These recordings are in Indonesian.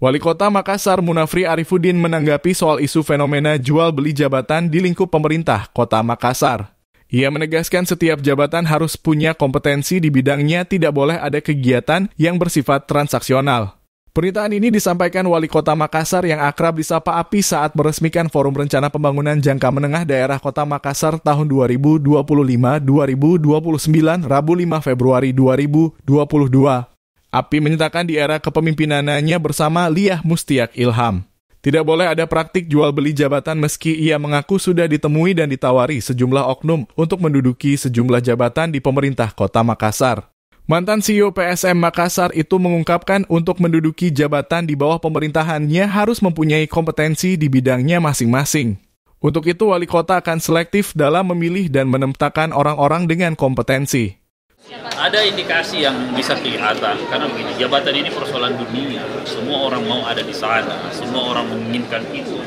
Wali Kota Makassar Munafri Arifuddin menanggapi soal isu fenomena jual beli jabatan di lingkup pemerintah Kota Makassar. Ia menegaskan setiap jabatan harus punya kompetensi di bidangnya, tidak boleh ada kegiatan yang bersifat transaksional. Pernyataan ini disampaikan Wali Kota Makassar yang akrab disapa Api saat meresmikan Forum Rencana Pembangunan Jangka Menengah Daerah Kota Makassar tahun 2025-2029 Rabu 5 Februari 2022. Api menyatakan di era kepemimpinannya bersama Liah Mustiak Ilham, tidak boleh ada praktik jual beli jabatan meski ia mengaku sudah ditemui dan ditawari sejumlah oknum untuk menduduki sejumlah jabatan di pemerintah Kota Makassar. Mantan CEO PSM Makassar itu mengungkapkan untuk menduduki jabatan di bawah pemerintahannya harus mempunyai kompetensi di bidangnya masing-masing. Untuk itu, wali kota akan selektif dalam memilih dan menempatkan orang-orang dengan kompetensi. Ada indikasi yang bisa kelihatan, karena begini, jabatan ini persoalan dunia, semua orang mau ada di sana, semua orang menginginkan itu.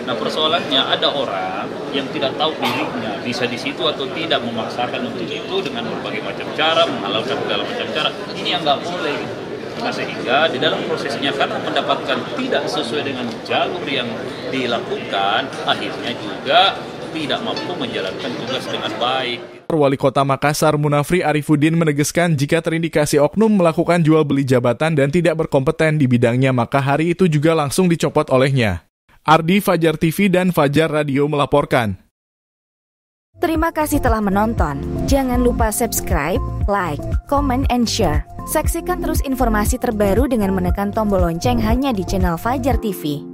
Nah persoalannya ada orang yang tidak tahu dirinya bisa di situ atau tidak, memaksakan untuk itu dengan berbagai macam cara, menghalalkan segala macam cara. Ini yang nggak boleh. Nah sehingga di dalam prosesnya karena mendapatkan tidak sesuai dengan jalur yang dilakukan, akhirnya juga tidak mampu menjalankan tugas dengan baik. Wali Kota Makassar Munafri Arifuddin menegaskan jika terindikasi oknum melakukan jual beli jabatan dan tidak berkompeten di bidangnya, maka hari itu juga langsung dicopot olehnya. Ardi, Fajar TV dan Fajar Radio melaporkan. Terima kasih telah menonton. Jangan lupa subscribe, like, comment, and share. Saksikan terus informasi terbaru dengan menekan tombol lonceng hanya di channel Fajar TV.